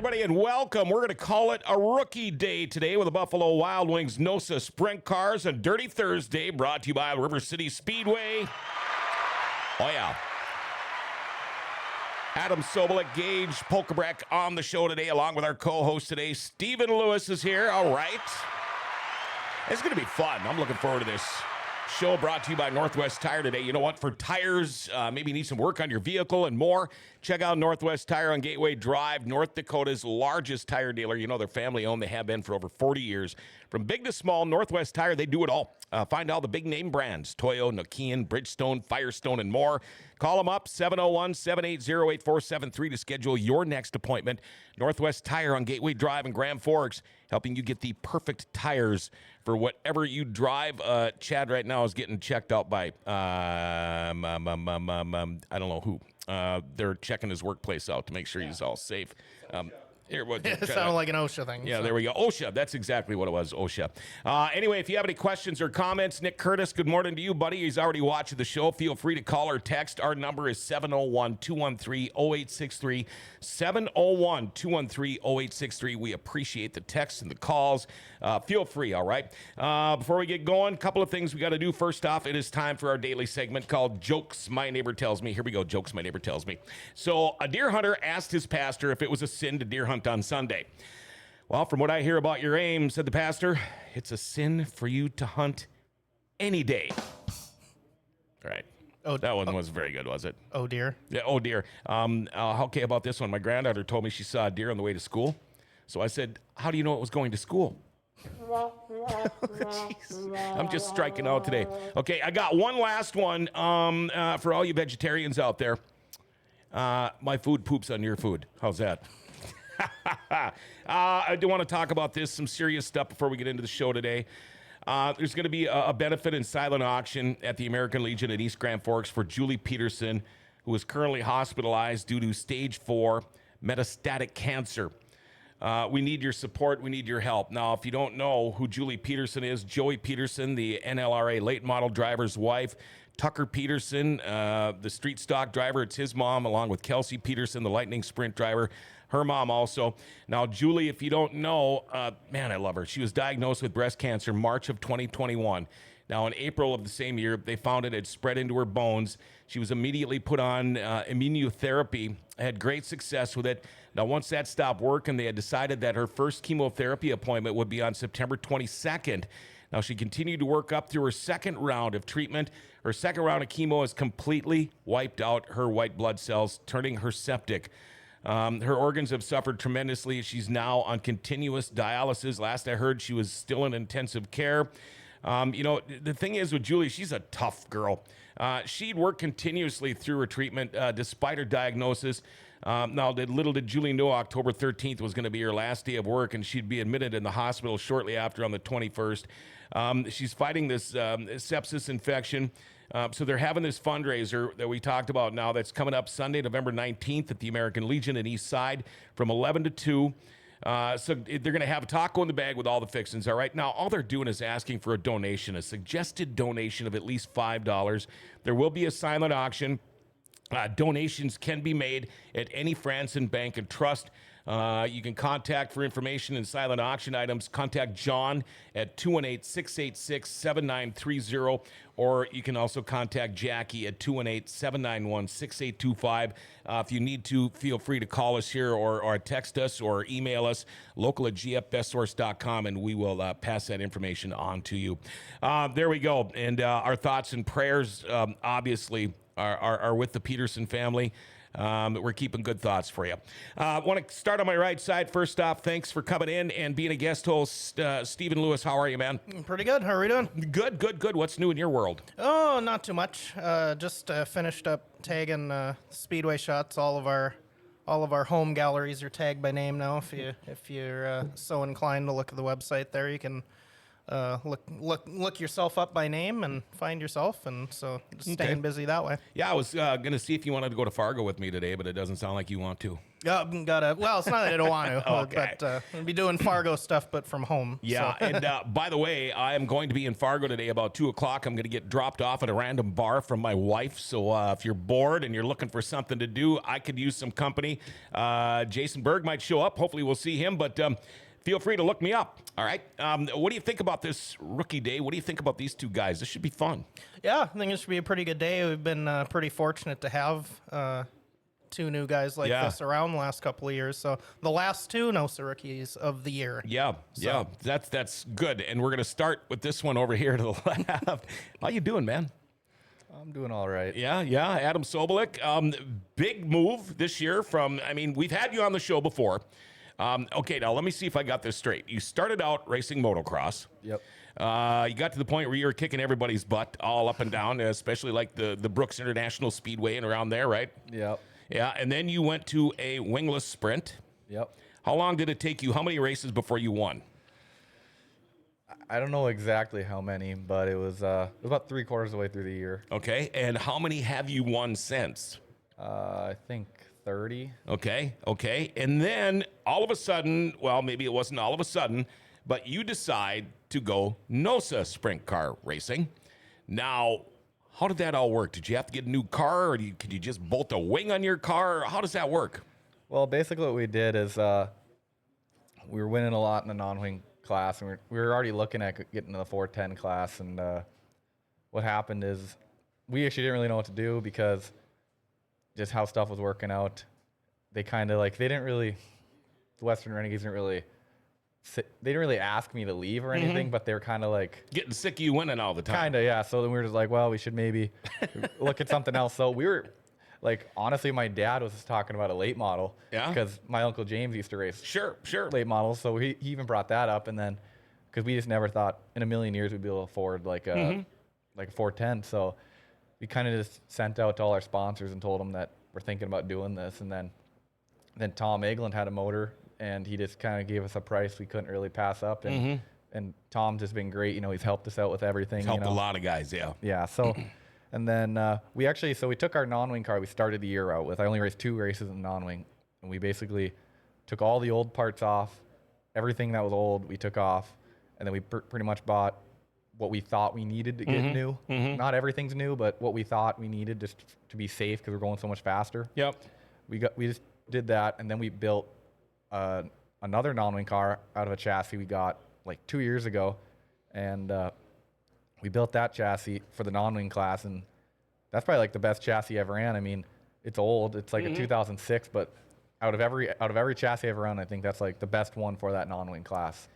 everybody, and welcome. We're going to call it a rookie day today with the Buffalo Wild Wings Nosa Sprint Cars and Dirty Thursday, brought to you by River City Speedway. Oh, yeah. Adam Sobolik, Gage Pulkrabek on the show today, along with our co-host today, Stephen Lewis is here. All right. It's going to be fun. I'm looking forward to this show, brought to you by Northwest Tire today. You know what? For tires, maybe you need some work on your vehicle and more, check out Northwest Tire on Gateway Drive, North Dakota's largest tire dealer. You know, they're family-owned. They have been for over 40 years. From big to small, Northwest Tire, they do it all. Find all the big-name brands, Toyo, Nokian, Bridgestone, Firestone, and more. Call them up, 701-780-8473 to schedule your next appointment. Northwest Tire on Gateway Drive in Grand Forks, helping you get the perfect tires for whatever you drive. Chad right now is getting checked out by, I don't know who. They're checking his workplace out to make sure he's all safe. Here, it sounded like an OSHA thing. Yeah, so. There we go. OSHA. That's exactly what it was, OSHA. Anyway, if you have any questions or comments, Nick Curtis, good morning to you, buddy. He's already watching the show. Feel free to call or text. Our number is 701-213-0863. 701-213-0863. We appreciate the texts and the calls. Feel free, all right? Before we get going, a couple of things we got to do. First off, it is time for our daily segment called Jokes My Neighbor Tells Me. Here we go, Jokes My Neighbor Tells Me. So a deer hunter asked his pastor if it was a sin to deer hunt on Sunday. Well, from what I hear about your aim, said the pastor, it's a sin for you to hunt any day. All right. That one was very good, was it? Oh, dear. Yeah, oh, dear. Okay, about this one. My granddaughter told me she saw a deer on the way to school. So I said, how do you know it was going to school? Jeez. I'm just striking out today. Okay, I got one last one for all you vegetarians out there. My food poops on your food. How's that? I do want to talk about this, some serious stuff before we get into the show today. There's going to be a benefit and silent auction at the American Legion in East Grand Forks for Julie Peterson, who is currently hospitalized due to stage 4 metastatic cancer. We need your support. We need your help. Now, if you don't know who Julie Peterson is, Joey Peterson, the NLRA late model driver's wife, Tucker Peterson, the street stock driver, it's his mom, along with Kelsey Peterson, the Lightning Sprint driver, her mom also. Now, Julie, if you don't know, man, I love her. She was diagnosed with breast cancer March of 2021. Now, in April of the same year, they found it had spread into her bones. She was immediately put on immunotherapy, had great success with it. Now, once that stopped working, they had decided that her first chemotherapy appointment would be on September 22nd. Now, she continued to work up through her second round of treatment. Her second round of chemo has completely wiped out her white blood cells, turning her septic. Her organs have suffered tremendously. She's now on continuous dialysis. Last I heard, she was still in intensive care. You know, the thing is with Julie, she's a tough girl. She'd worked continuously through her treatment despite her diagnosis. Now, little did Julie know October 13th was going to be her last day of work, and she'd be admitted in the hospital shortly after on the 21st. She's fighting this sepsis infection. So they're having this fundraiser that we talked about now that's coming up Sunday, November 19th at the American Legion in East Side from 11 to 2. So they're going to have a taco in the bag with all the fixings, all right? Now, all they're doing is asking for a donation, a suggested donation of at least $5. There will be a silent auction. Donations can be made at any Franson Bank and Trust. You can contact for information and silent auction items. Contact John at 218-686-7930, or you can also contact Jackie at 218-791-6825. If you need to, feel free to call us here or text us or email us, local@gfbestsource.com, and we will pass that information on to you. There we go. And our thoughts and prayers, obviously, are with the Peterson family. We're keeping good thoughts for you. I want to start on my right side. First off, thanks for coming in and being a guest host. Stephen Lewis, how are you, man? Pretty good. How are we doing? Good. What's new in your world? Oh, not too much. Just finished up tagging speedway shots. All of our home galleries are tagged by name now. If you're so inclined to look at the website there, you can look yourself up by name and find yourself, and so just staying busy that way. Yeah, I was going to see if you wanted to go to Fargo with me today, but it doesn't sound like you want to. Yeah, well, it's not that I don't want to, Okay. but I'll be doing Fargo stuff, but from home. Yeah, so. and by the way, I am going to be in Fargo today about 2 o'clock. I'm going to get dropped off at a random bar from my wife. So if you're bored and you're looking for something to do, I could use some company. Jason Berg might show up. Hopefully we'll see him, but feel free to look me up. All right. What do you think about this rookie day? What do you think about these two guys? This should be fun. Yeah, I think it should be a pretty good day. We've been pretty fortunate to have two new guys like this around the last couple of years. So the last two Nosa rookies of the year. Yeah, that's good. And we're going to start with this one over here to the left. How you doing, man? I'm doing all right. Yeah. Adam Sobolik. Big move this year we've had you on the show before. Okay, now let me see if I got this straight. You started out racing motocross. Yep. You got to the point where you were kicking everybody's butt all up and down, especially like the Brooks International Speedway and around there, right? Yep. Yeah, and then you went to a wingless sprint. Yep. How long did it take you? How many races before you won? I don't know exactly how many, but it was about 3/4 of the way through the year. Okay, and how many have you won since? I think 30. Okay, and then all of a sudden, well, maybe it wasn't all of a sudden, but you decide to go Nosa sprint car racing. Now, how did that all work? Did you have to get a new car, or could you just bolt a wing on your car? How does that work? Well, basically what we did is we were winning a lot in the non-wing class, and we were already looking at getting to the 410 class. And what happened is we actually didn't really know what to do because just how stuff was working out. They kind of like, the Western Renegades they didn't really ask me to leave or anything, but they were kind of like Getting sick of you winning all the time. kind of, yeah. So then we were just like, well, we should maybe look at something else. So we were like, honestly, my dad was just talking about a late model. Yeah. Because my Uncle James used to race Sure. late models. So he even brought that up. And then, because we just never thought in a million years we'd be able to afford like a 410. So we kind of just sent out to all our sponsors and told them that we're thinking about doing this. And then Tom Egeland had a motor, and he just kind of gave us a price we couldn't really pass up. And Tom's just been great. He's helped us out with everything. Helped a lot of guys, yeah. Yeah. So, and then we took our non-wing car. We started the year out with. I only raced 2 races in non-wing, and we basically took all the old parts off, everything that was old we took off, and then we pretty much bought what we thought we needed to get new. Not everything's new, but what we thought we needed just to be safe because we're going so much faster. Yep. We just did that, and then we built another non-wing car out of a chassis we got like 2 years ago, and we built that chassis for the non-wing class, and that's probably like the best chassis I ever ran. I mean, it's old; it's like a 2006, but out of every chassis I ever run, I think that's like the best one for that non-wing class.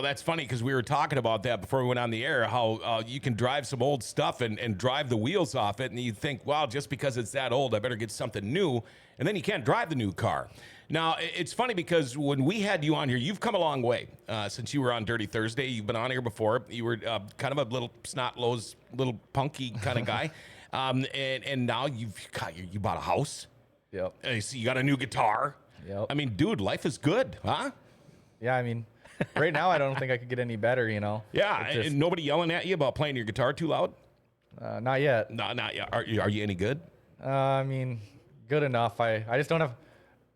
That's funny because we were talking about that before we went on the air, how you can drive some old stuff and drive the wheels off it, and you think, well, just because it's that old, I better get something new, and then you can't drive the new car. Now, it's funny because when we had you on here, you've come a long way since you were on Dirty Thursday. You've been on here before. You were kind of a little snot-nosed, little punky kind of guy, and now you bought a house. Yep. So you got a new guitar. Yep. I mean, dude, life is good, huh? Yeah, I mean, right now I don't think I could get any better. Yeah, It's just, and nobody yelling at you about playing your guitar too loud? not yet. No, not yet. Are you any good? I mean, good enough. I just don't have.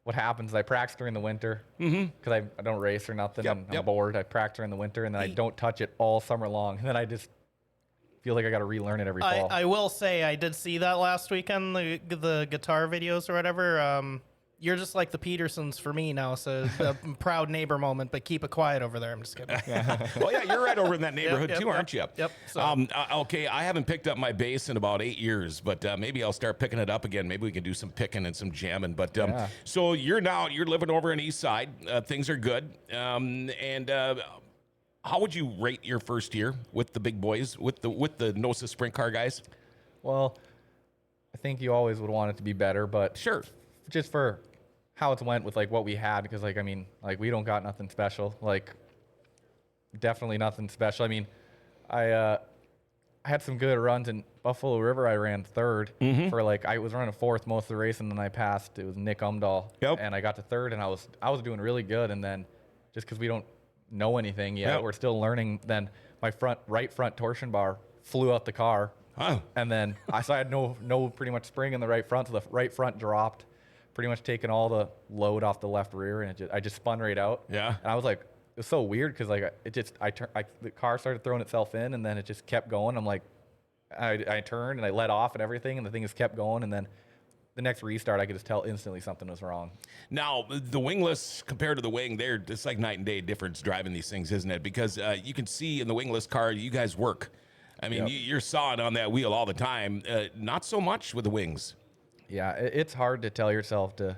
What happens is I practice during the winter because I don't race or nothing. Yep, and yep. I'm bored. I practice during the winter, and then I don't touch it all summer long. And then I just feel like I got to relearn it every fall. I will say I did see that last weekend, the guitar videos or whatever. You're just like the Petersons for me now, so a proud neighbor moment, but keep it quiet over there. I'm just kidding. Well, yeah, you're right over in that neighborhood too, aren't you? Yep. So. Okay, I haven't picked up my bass in about 8 years, but maybe I'll start picking it up again. Maybe we can do some picking and some jamming. But so you're living over in East Side. Things are good. And how would you rate your first year with the big boys, with the Nosa sprint car guys? Well, I think you always would want it to be better, but Sure. just for how it went with like what we had, because like, I mean, like we don't got nothing special, like definitely nothing special. I mean, I had some good runs in Buffalo River. I ran third for like, I was running fourth most of the race, and then I passed, it was Nick Umdahl. Yep. And I got to third, and I was doing really good. And then just because we don't know anything yet, Yep. we're still learning then. my right front torsion bar flew out the car. Oh. And then I had no pretty much spring in the right front, so the right front dropped, pretty much taking all the load off the left rear, and I just spun right out. Yeah. And I was like, it was so weird because like the car started throwing itself in, and then it just kept going. I'm like, I turned and I let off and everything, and the thing just kept going, and then the next restart I could just tell instantly something was wrong. Now, the wingless compared to the wing, it's like night and day difference driving these things, isn't it? Because you can see in the wingless car, you guys work. I mean, Yep. you're sawing on that wheel all the time. Not so much with the wings. Yeah, it's hard to tell yourself to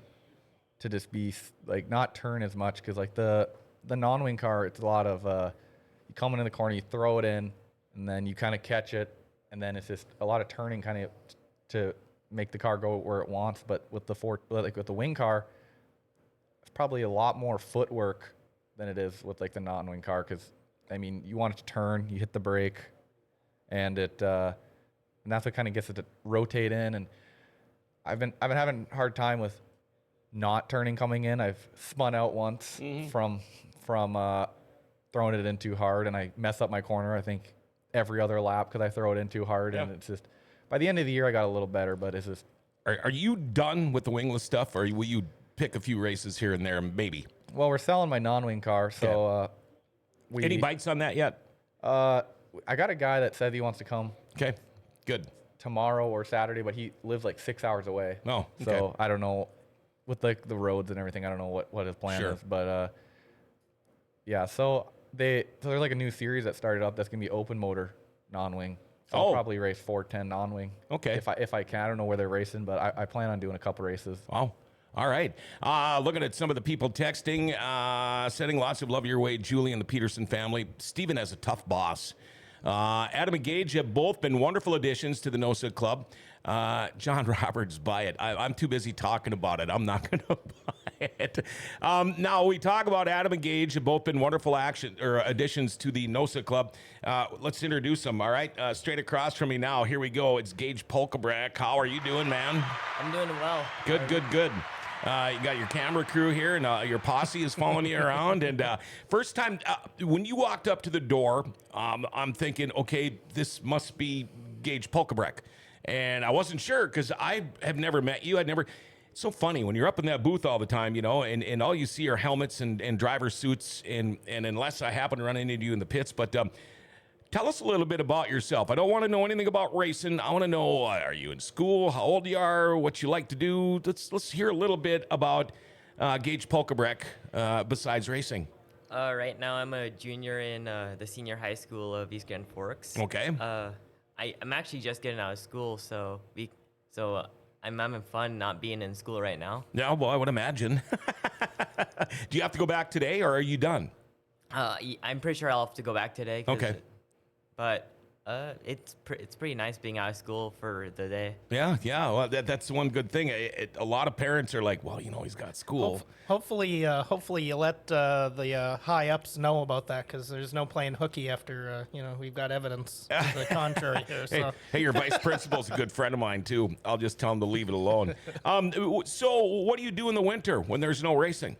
just be like not turn as much because like the non-wing car, it's a lot of you come into the corner, you throw it in, and then you kind of catch it, and then it's just a lot of turning kind of to make the car go where it wants. But with the wing car, it's probably a lot more footwork than it is with like the non-wing car because I mean you want it to turn, you hit the brake. And and that's what kind of gets it to rotate in. And I've been having a hard time with not turning coming in. I've spun out once from throwing it in too hard, and I mess up my corner. I think every other lap because I throw it in too hard, and it's just by the end of the year I got a little better. But it's just. Are you done with the wingless stuff, or will you pick a few races here and there, maybe? Well, we're selling my non-wing car, so Any bites on that yet? I got a guy that said he wants to come Okay, good. tomorrow or Saturday, but he lives like 6 hours away. Oh, okay. So I don't know with like the roads and everything. I don't know what his plan Sure. is, but yeah. So there's like a new series that started up that's gonna be open motor non-wing. So I'll probably race 410 non-wing. Okay. If I can, I don't know where they're racing, but I plan on doing a couple races. Wow. All right. Looking at some of the people texting, sending lots of love your way, Julie and the Peterson family. Stephen has a tough boss. Adam and Gage have both been wonderful additions to the Nosa Club. John Roberts, buy it. I'm too busy talking about it. I'm not going to buy it. Now, we talk about Adam and Gage have both been wonderful additions to the Nosa Club. Let's introduce them, all right? Straight across from me now, here we go. It's Gage Pulkrabek. How are you doing, man? I'm doing well. Good. You got your camera crew here, and your posse is following you around. And first time, when you walked up to the door, I'm thinking, okay, this must be Gage Pulkrabek. And I wasn't sure because I have never met you. It's so funny when you're up in that booth all the time, you know, and all you see are helmets and driver suits. And unless I happen to run into you in the pits, but tell us a little bit about yourself. I don't want to know anything about racing. I want to know, are you in school, how old you are, what you like to do. Let's hear a little bit about Gage Pulkrabek besides racing. Right now, I'm a junior in the senior high school of East Grand Forks. Okay. I'm actually just getting out of school, so I'm having fun not being in school right now. Yeah, well, I would imagine. Do you have to go back today, or are you done? I'm pretty sure I'll have to go back today. Okay. But it's pretty nice being out of school for the day. Yeah. Well, that's one good thing. A lot of parents are like, well, you know, he's got school. Hopefully you let the high ups know about that because there's no playing hooky after we've got evidence to the contrary here. So. Hey, your vice principal's a good friend of mine too. I'll just tell him to leave it alone. So, what do you do in the winter when there's no racing?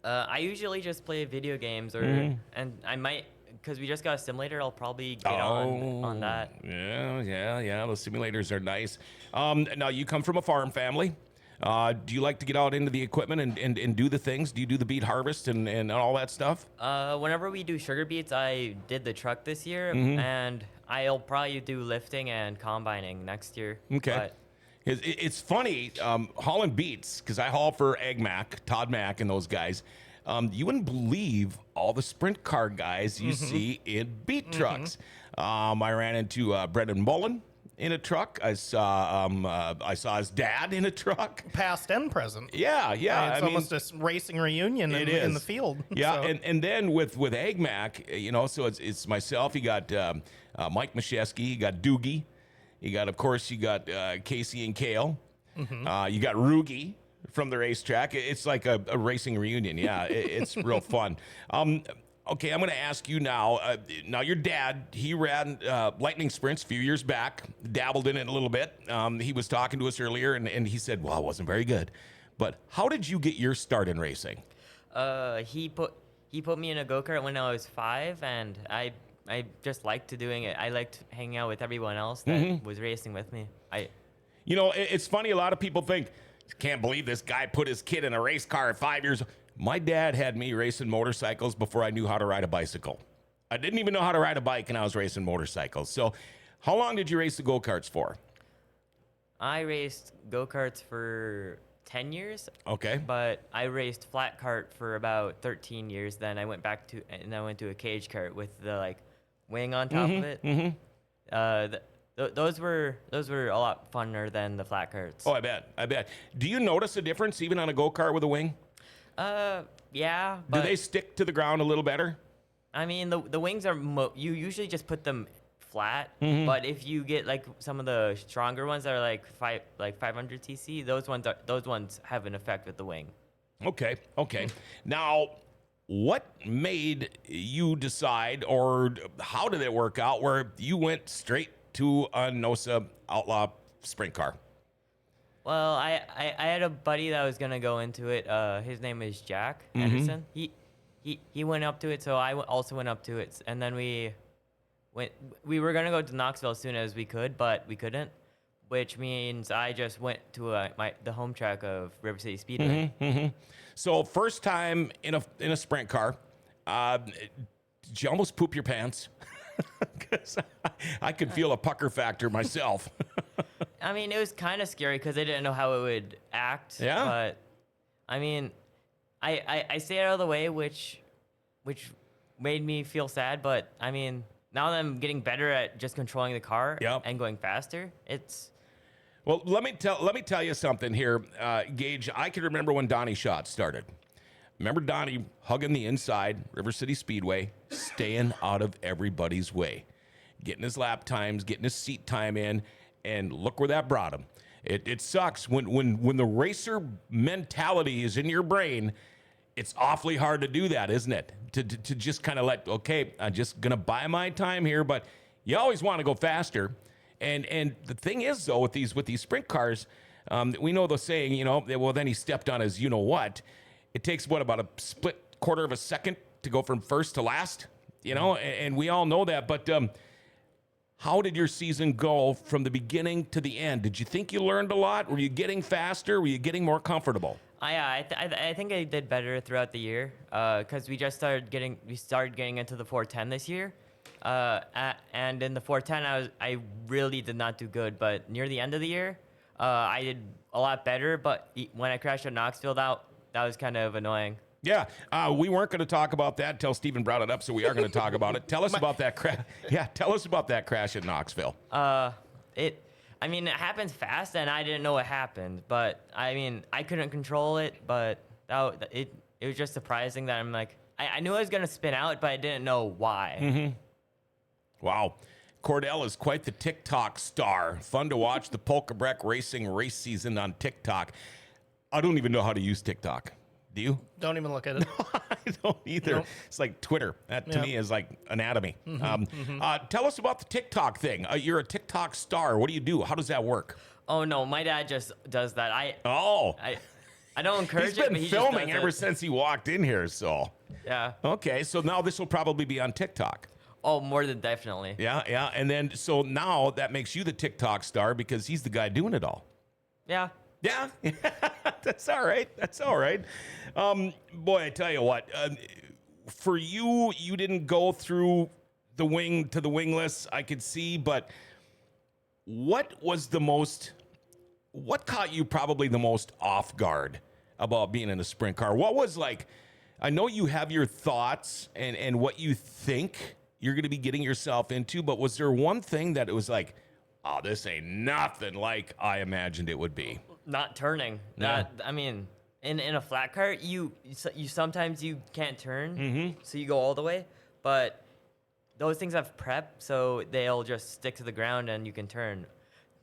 I usually just play video games, and I might. Because we just got a simulator, I'll probably get on that. Yeah. Those simulators are nice. Now, you come from a farm family. Do you like to get out into the equipment and do the things? Do you do the beet harvest and all that stuff? Whenever we do sugar beets, I did the truck this year, and I'll probably do lifting and combining next year. Okay. It's funny, hauling beets, because I haul for AgMac, Todd Mack and those guys. You wouldn't believe all the sprint car guys you see in beat trucks. I ran into Brendan Mullen in a truck. I saw his dad in a truck. Past and present. Yeah. It's almost a racing reunion in the field. Yeah, So. and then with AgMac, you know, so it's myself. You got Mike Mashesky. You got Doogie. You got Casey and Kale. You got Rugi from the racetrack. It's like a racing reunion. Yeah, it's real fun. Okay, I'm going to ask you now. Now, your dad, he ran lightning sprints a few years back, dabbled in it a little bit. He was talking to us earlier, and he said, well, it wasn't very good. But how did you get your start in racing? He put me in a go-kart when I was 5, and I I just liked doing it. I liked hanging out with everyone else that was racing with me. You know, it's funny. A lot of people think, can't believe this guy put his kid in a race car at 5 years. My dad had me racing motorcycles before I knew how to ride a bicycle. I didn't even know how to ride a bike, and I was racing motorcycles. So how long did you race the go-karts for? I raced go-karts for 10 years. Okay. But I raced flat cart for about 13 years. Then I went to a cage kart with the like wing on top of it. Those were a lot funner than the flat carts. Oh, I bet. Do you notice a difference even on a go-kart with a wing? Yeah. Do But they stick to the ground a little better? I mean, the wings are you usually just put them flat, but if you get like some of the stronger ones that are like 500 cc, those ones have an effect with the wing. Okay. Now, what made you decide, or how did it work out where you went straight to a Nosa Outlaw Sprint car? Well, I had a buddy that was gonna go into it. His name is Jack Anderson. He went up to it, so I also went up to it, and then we were gonna go to Knoxville as soon as we could, but we couldn't, which means I just went to the home track of River City Speedway. So first time in a sprint car, did you almost poop your pants? 'Cause I could feel a pucker factor myself. I mean, it was kind of scary because I didn't know how it would act. Yeah. But I mean, I stayed out of the way, which made me feel sad. But I mean, now that I'm getting better at just controlling the car and going faster, it's. Well, let me tell you something here, Gage. I can remember when Donnie Schott started. Remember Donnie hugging the inside, River City Speedway, staying out of everybody's way, getting his lap times, getting his seat time in, and look where that brought him. It sucks when the racer mentality is in your brain. It's awfully hard to do that, isn't it? To just kind of okay, I'm just gonna buy my time here, but you always want to go faster. And the thing is, though, with these sprint cars, we know the saying, you know, well, then he stepped on his you know what. It takes, about a split quarter of a second to go from first to last, you know, and we all know that. But how did your season go from the beginning to the end? Did you think you learned a lot? Were you getting faster? Were you getting more comfortable? I think I did better throughout the year because we started getting into the 410 this year. And in the 410, I really did not do good. But near the end of the year, I did a lot better. But when I crashed at Knoxville, that was kind of annoying. Yeah, we weren't going to talk about that until Steven brought it up, so we are going to talk about it. Tell us about that crash. Yeah, tell us about that crash at Knoxville. It happens fast, and I didn't know what happened. But I mean, I couldn't control it. But it was just surprising that I'm like, I knew I was going to spin out, but I didn't know why. Wow. Cordell is quite the TikTok star. Fun to watch the Pulkrabek Racing race season on TikTok. I don't even know how to use TikTok. Do you? Don't even look at it. I don't either. Nope. It's like Twitter. That to me is like anatomy. Tell us about the TikTok thing. You're a TikTok star. What do you do? How does that work? Oh no, my dad just does that. I don't encourage He's it. been But he filming just does ever it. since he walked in here. So Yeah. okay, so now this will probably be on TikTok. Oh, more than definitely. Yeah, and then so now that makes you the TikTok star because he's the guy doing it all. Yeah. Yeah, that's all right. Boy, I tell you what, for you didn't go through the wing to the wingless, I could see, but what caught you probably the most off guard about being in a sprint car? What was like, I know you have your thoughts and what you think you're going to be getting yourself into, but was there one thing that it was like, oh, this ain't nothing like I imagined it would be? Not turning. Yeah. I mean, in a flat cart, you sometimes you can't turn, so you go all the way. But those things have prep, so they'll just stick to the ground and you can turn.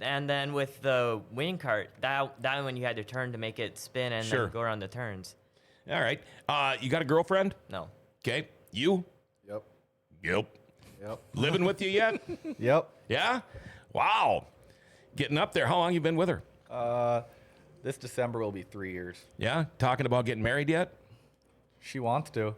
And then with the wing cart, that one you had to turn to make it spin and Sure. then go around the turns. All right. You got a girlfriend? No. Okay. You? Yep. Yep. Living with you yet? Yep. Yeah? Wow. Getting up there. How long you been with her? This December will be 3 years. Yeah? Talking about getting married yet? She wants to.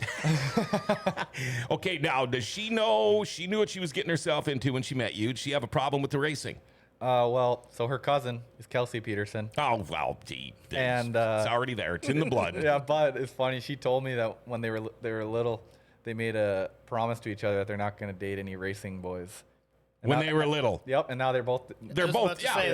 Okay, now, does she know she knew what she was getting herself into when she met you? Did she have a problem with the racing? Well, so her cousin is Kelsey Peterson. Oh, well, gee. And, it's already there. It's in the blood. Yeah, but it's funny. She told me that when they were little, they made a promise to each other that they're not going to date any racing boys. And When now- they were little. Yep, and now they're both. They're Just both, about to yeah. say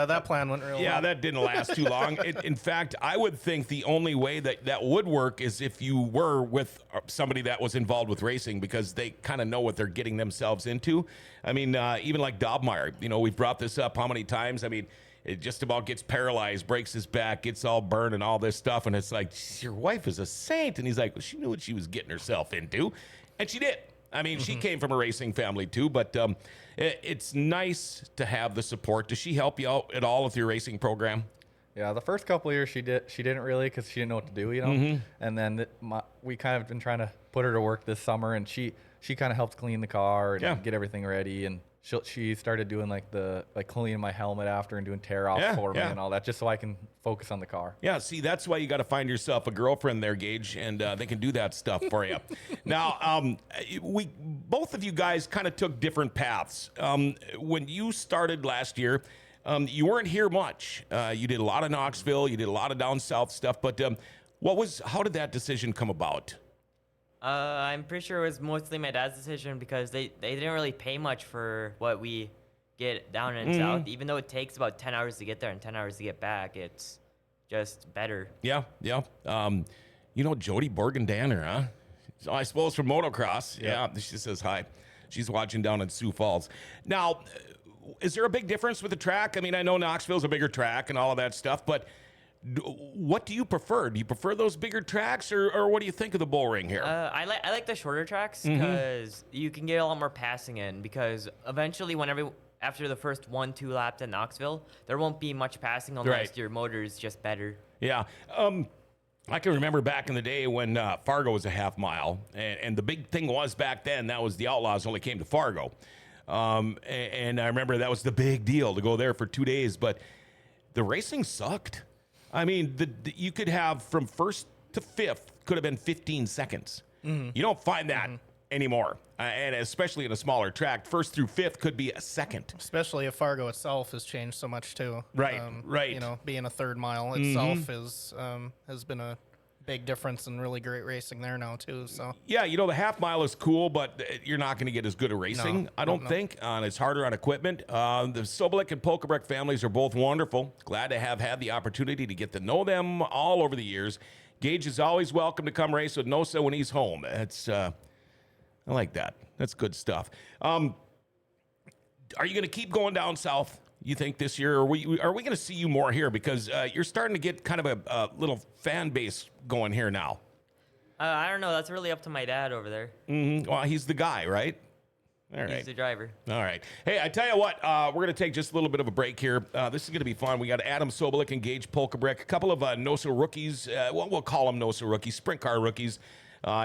that plan went real Yeah, well. that didn't last too long. In fact, I would think the only way that would work is if you were with somebody that was involved with racing, because they kind of know what they're getting themselves into. I mean, even like Dobmeyer, we've brought this up how many times? I mean, it just about gets paralyzed, breaks his back, gets all burned and all this stuff. And it's like, your wife is a saint. And he's like, well, she knew what she was getting herself into. And she did. I mean, she came from a racing family too, but it's nice to have the support. Does she help you out at all with your racing program? Yeah, the first couple of years she didn't really, because she didn't know what to do, And then we kind of been trying to put her to work this summer, and she kind of helped clean the car and get everything ready, and she started doing like cleaning my helmet after and doing tear offs for me and all that, just so I can focus on the car. Yeah, see, that's why you got to find yourself a girlfriend there, Gage, and they can do that stuff for you. Now, both of you guys kind of took different paths. When you started last year, you weren't here much. You did a lot of Knoxville, you did a lot of down south stuff, but how did that decision come about? I'm pretty sure it was mostly my dad's decision because they didn't really pay much for what we get down in south. Even though it takes about 10 hours to get there and 10 hours to get back, it's just better. Yeah. Jody Borgendanner, huh? So I suppose from motocross. Yeah, she says hi. She's watching down in Sioux Falls. Now, is there a big difference with the track? I mean, I know Knoxville's a bigger track and all of that stuff, but what do you prefer? Do you prefer those bigger tracks, or what do you think of the bull ring here? I like the shorter tracks because you can get a lot more passing in. Because eventually, after the first 1-2 laps at Knoxville, there won't be much passing unless your motor is just better. Yeah. I can remember back in the day when Fargo was a half mile, and the big thing was back then that was the Outlaws only came to Fargo, and I remember that was the big deal to go there for 2 days. But the racing sucked. I mean, you could have from first to fifth could have been 15 seconds. You don't find that anymore, and especially in a smaller track. First through fifth could be a second. Especially if Fargo itself has changed so much too. Right. Being a third mile itself has been a big difference and really great racing there now too. So yeah, the half mile is cool, but you're not going to get as good a racing, I don't think. And it's harder on equipment. The Sobolik and Pulkrabek families are both wonderful. Glad to have had the opportunity to get to know them all over the years. Gage is always welcome to come race with Nosa when he's home. It's I like that. That's good stuff. Are you going to keep going down south, you think, this year? Or are we going to see you more here? Because you're starting to get kind of a little fan base going here now. I don't know. That's really up to my dad over there. Well, he's the guy, right? All right. He's the driver. All right. Hey, I tell you what, we're going to take just a little bit of a break here. This is going to be fun. We got Adam Sobolik and Gage Pulkrabek, a couple of Nosa rookies. We'll call them Nosa rookies, sprint car rookies.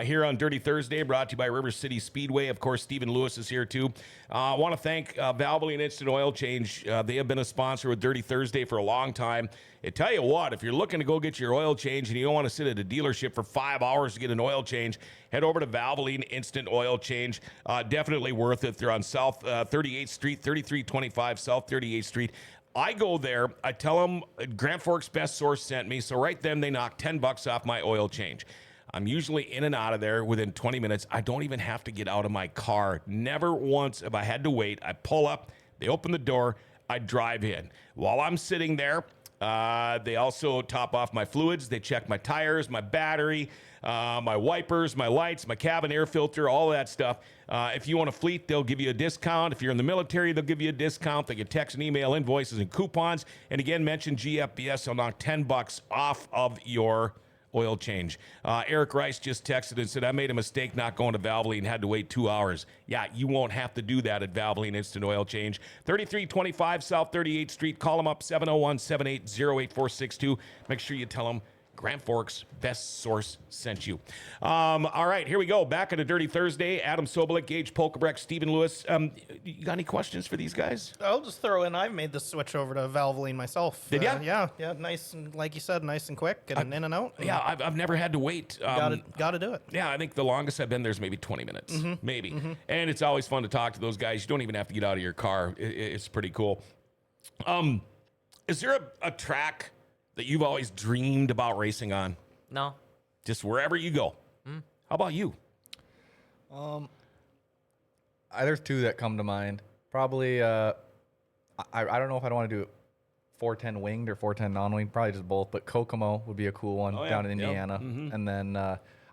Here on Dirty Thursday, brought to you by River City Speedway. Of course, Stephen Lewis is here, too. I want to thank Valvoline Instant Oil Change. They have been a sponsor with Dirty Thursday for a long time. I tell you what, if you're looking to go get your oil change and you don't want to sit at a dealership for 5 hours to get an oil change, head over to Valvoline Instant Oil Change. Definitely worth it. They're on South 38th Street, 3325 South 38th Street. I go there. I tell them Grand Forks Best Source sent me. So right then, they knock $10 off my oil change. I'm usually in and out of there within 20 minutes. I don't even have to get out of my car. Never once have I had to wait. I pull up, they open the door, I drive in. While I'm sitting there, they also top off my fluids. They check my tires, my battery, my wipers, my lights, my cabin air filter, all that stuff. If you want a fleet, they'll give you a discount. If you're in the military, they'll give you a discount. They can text and email invoices and coupons. And again, mention GFBS. They'll knock $10 off of your oil change. Eric Rice just texted and said, I made a mistake not going to Valvoline and had to wait 2 hours. Yeah, you won't have to do that at Valvoline Instant Oil Change. 3325 South 38th Street. Call them up, 701-780-8462. Make sure you tell them Grand Forks, best source sent you. All right, here we go. Back at a Dirty Thursday. Adam Sobolik, Gage Pulkrabek, Stephen Lewis. You got any questions for these guys? I'll just throw in. I've made the switch over to Valvoline myself. Did ya? Yeah. Nice and like you said, nice and quick and in and out. Yeah, I've never had to wait. Got to do it. Yeah, I think the longest I've been there is maybe 20 minutes, maybe. And it's always fun to talk to those guys. You don't even have to get out of your car. It's pretty cool. Is there a track that you've always dreamed about racing on? No. Just wherever you go. How about you? There's two that come to mind. Probably, I don't know if I'd want to do 410 winged or 410 non-winged. Probably just both. But Kokomo would be a cool one down in Yep. Indiana. And then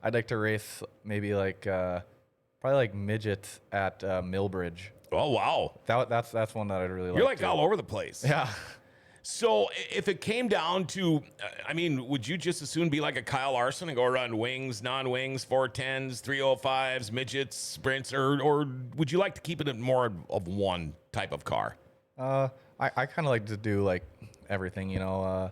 I'd like to race maybe like probably like midgets at Millbridge. Oh, wow. That's one that I'd really like. You're like to. all over the place. Yeah. So if it came down to, would you just as soon be like a Kyle Larson and go run wings, non-wings, 410s, 305s, midgets, sprints, or would you like to keep it in more of one type of car? I kind of like to do like everything, you know.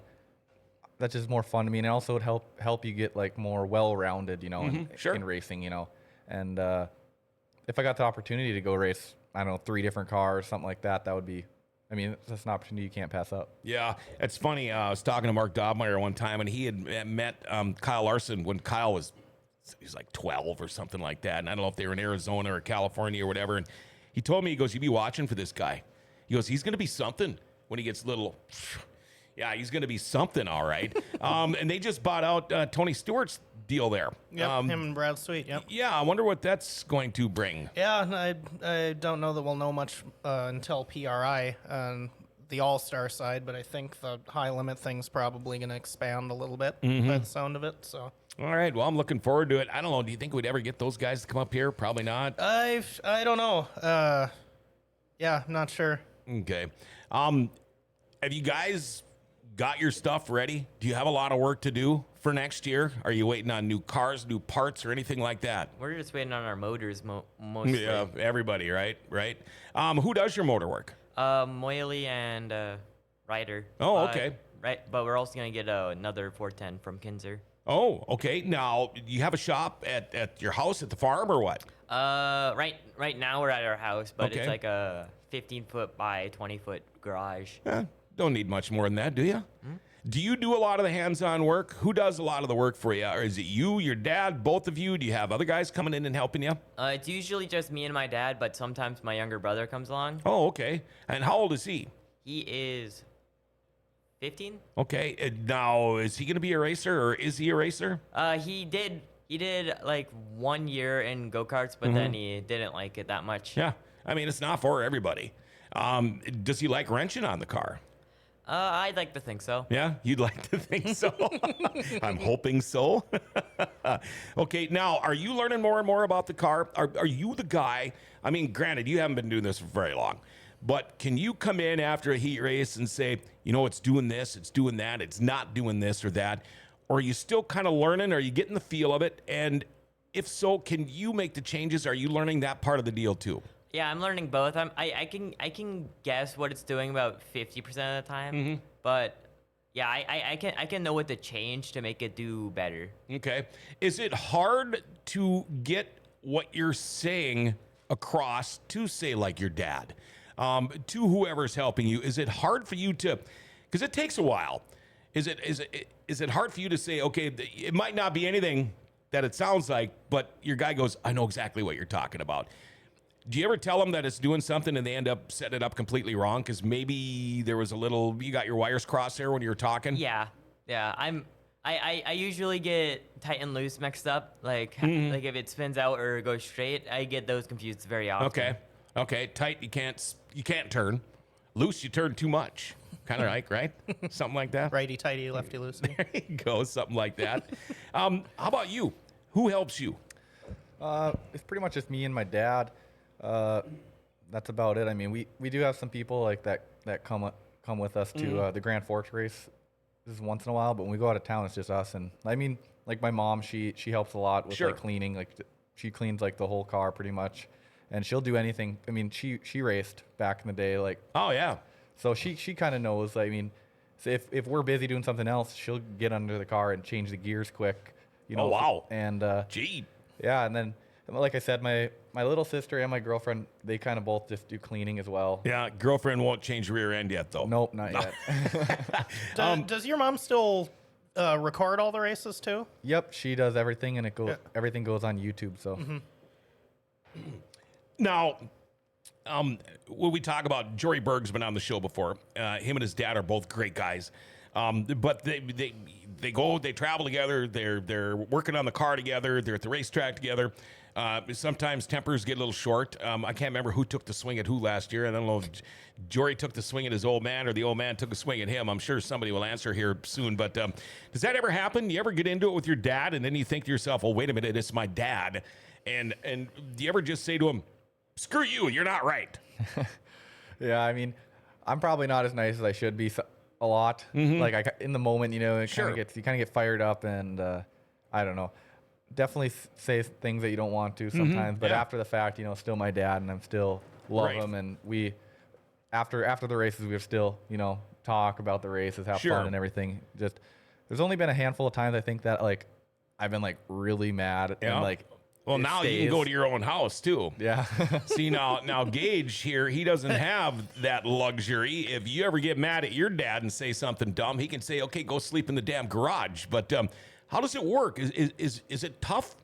That's just more fun to me, and it also would help you get like more well-rounded, you know, in racing, you know. And if I got the opportunity to go race, I don't know, 3 different cars, something like that, that would be. I mean, that's an opportunity you can't pass up. Yeah, it's funny. I was talking to Mark Dobmeyer one time, and he had met Kyle Larson when Kyle was like 12 or something like that. And I don't know if they were in Arizona or California or whatever. And he told me, he goes, "You be watching for this guy." He goes, "He's going to be something when he gets little." Yeah, he's going to be something, all right. And they just bought out Tony Stewart's deal there. Yep, him and Brad Sweet. Yep. Yeah, I wonder what that's going to bring. Yeah, I don't know that we'll know much until PRI on the All-Star side, but I think the high limit thing's probably going to expand a little bit by the sound of it. So. All right, well, I'm looking forward to it. I don't know. Do you think we'd ever get those guys to come up here? Probably not. I don't know. Yeah, not sure. Okay. Have you guys got your stuff ready? Do you have a lot of work to do for next year? Are you waiting on new cars, new parts, or anything like that? We're just waiting on our motors mostly. Yeah, everybody, right? Who does your motor work? Moily and Ryder. Oh, okay. Right, but we're also going to get another 410 from Kinzer. Oh, okay. Now, you have a shop at your house at the farm or what? Right now we're at our house, but Okay. it's like a 15-foot by 20-foot garage. Don't need much more than that, do you? Do you do a lot of the hands-on work? Who does a lot of the work for you? Or is it you, your dad, both of you? Do you have other guys coming in and helping you? It's usually just me and my dad, but sometimes my younger brother comes along. Oh, okay. And how old is he? He is 15. Okay. Now, is he going to be a racer, or is he a racer? He did like 1 year in go-karts, but then he didn't like it that much. Yeah. I mean, it's not for everybody. Does he like wrenching on the car? I'd like to think so. Yeah, you'd like to think so. I'm hoping so. Okay, now, are you learning more and more about the car? Are you the guy? I mean, granted, you haven't been doing this for very long, but can you come in after a heat race and say, you know, it's doing this, it's doing that, it's not doing this or that? Or are you still kind of learning? Are you getting the feel of it? And if so, can you make the changes? Are you learning that part of the deal too? Yeah, I'm learning both. I can guess what it's doing about 50% of the time, but yeah, I can know what to change to make it do better. Okay. Is it hard to get what you're saying across to, say, like your dad, to whoever's helping you? Is it hard for you to, because it takes a while. Is it hard for you to say, okay, it might not be anything that it sounds like, but your guy goes, I know exactly what you're talking about. Do you ever tell them that it's doing something and they end up setting it up completely wrong? Because maybe there was you got your wires crossed there when you were talking? Yeah. I usually get tight and loose mixed up. Like if it spins out or goes straight, I get those confused very often. Okay. Tight, you can't turn. Loose, you turn too much. Kind of like, right? Something like that. Righty tighty, lefty loosey. There you go, something like that. How about you? Who helps you? It's pretty much just me and my dad. That's about it. I mean, we do have some people like that come with us to the Grand Forks race just once in a while, but when we go out of town, it's just us. And I mean, like my mom, she helps a lot with like cleaning. Like she cleans like the whole car pretty much, and she'll do anything. I mean, she raced back in the day, like. Oh yeah. So she kind of knows. I mean, So if we're busy doing something else, she'll get under the car and change the gears quick. You know. Oh, wow. And Gee. yeah, and then like I said, my little sister and my girlfriend, they kind of both just do cleaning as well. Yeah, girlfriend won't change rear end yet, though. Nope, not yet. Does your mom still record all the races too? Yep, she does everything, and everything goes on YouTube. So Now, when we talk about Jory Berg's been on the show before, him and his dad are both great guys. But they travel together. They're working on the car together. They're at the racetrack together. Sometimes tempers get a little short. I can't remember who took the swing at who last year. I don't know if Jory took the swing at his old man or the old man took a swing at him. I'm sure somebody will answer here soon. But does that ever happen? You ever get into it with your dad and then you think to yourself, "Oh, wait a minute, it's my dad," and do you ever just say to him, "Screw you, you're not right"? yeah, I mean, I'm probably not as nice as I should be a lot. Like in the moment, you know, you kind of get fired up, and I don't know. Definitely say things that you don't want to sometimes, but after the fact, you know, still my dad, and I'm still love him, and we after the races, we still, you know, talk about the races, have fun and everything. Just there's only been a handful of times I think that like I've been like really mad and like. Well, now you can go to your own house too. Yeah. See, now Gage here, he doesn't have that luxury. If you ever get mad at your dad and say something dumb, he can say, "Okay, go sleep in the damn garage." But how does it work? Is it tough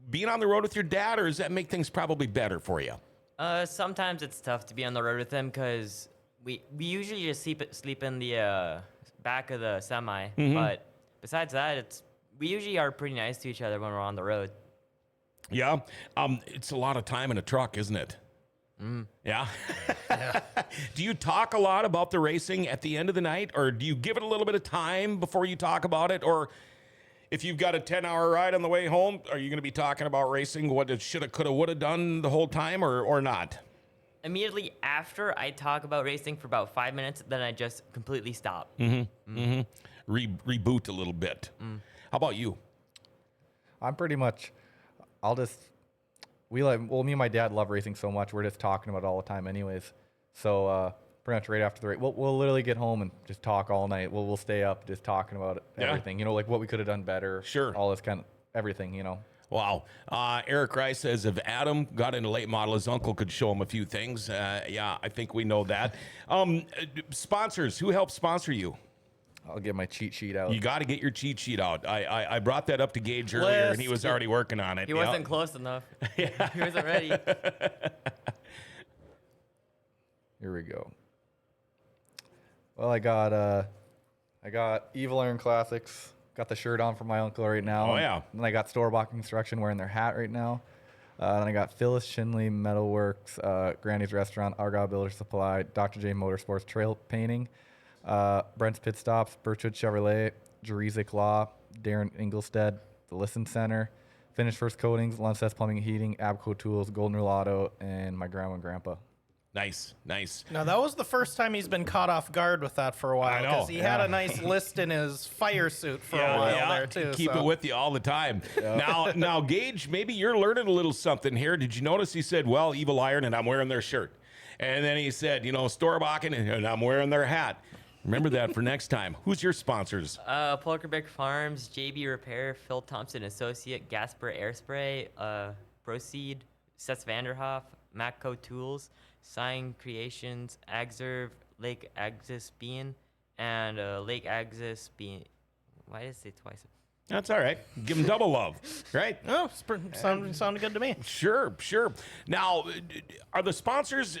being on the road with your dad, or does that make things probably better for you? Sometimes it's tough to be on the road with him because we usually just sleep in the back of the semi. But besides that, we usually are pretty nice to each other when we're on the road. Yeah, it's a lot of time in a truck, isn't it? Yeah. Do you talk a lot about the racing at the end of the night, or do you give it a little bit of time before you talk about it? Or if you've got a 10-hour ride on the way home, are you going to be talking about racing, what it shoulda, coulda, woulda done the whole time, or not? Immediately after I talk about racing for about 5 minutes, then I just completely stop. Reboot a little bit. How about you? I'm pretty much. Me and my dad love racing so much. We're just talking about it all the time, anyways. So pretty much right after the race, we'll literally get home and just talk all night. We'll stay up just talking about everything. You know, like what we could have done better. Sure. All this kind of everything. You know. Wow. Eric Rice says if Adam got into late model, his uncle could show him a few things. Yeah, I think we know that. Sponsors, who helps sponsor you? I'll get my cheat sheet out. You got to get your cheat sheet out. I brought that up to Gage earlier, and he was already working on it. He wasn't close enough. He wasn't ready. Here we go. Well, I got Evil Iron Classics. Got the shirt on for my uncle right now. Oh, yeah. And I got Storebach Construction wearing their hat right now. Then I got Phyllis Shinley Metalworks, Granny's Restaurant, Argyle Builder Supply, Dr. J Motorsports Trail Painting, Brent's Pit Stops, Birchwood Chevrolet, Jurizic Law, Darren Inglestead, the Listen Center, Finish First Coatings, Lunseth Plumbing and Heating, Abco Tools, Golden Rule Auto, and my grandma and grandpa. Nice. Now, that was the first time he's been caught off guard with that for a while. I know. Because he had a nice list in his fire suit for a while there, too. Keep it with you all the time. Now, Gage, maybe you're learning a little something here. Did you notice he said, well, Evil Iron, and I'm wearing their shirt. And then he said, Storebachen, and I'm wearing their hat. Remember that for next time. Who's your sponsors? Pulkrabek Farms, JB Repair, Phil Thompson Associate, Gasper Airspray, Proceed, Seth Vanderhoff, Matco Tools, Sign Creations, Agserve, Lake Axis Bean, and Lake Axis Bean. Why did it say twice? That's all right. Give them double love, right? Oh, sounded good to me. Sure. Now, are the sponsors,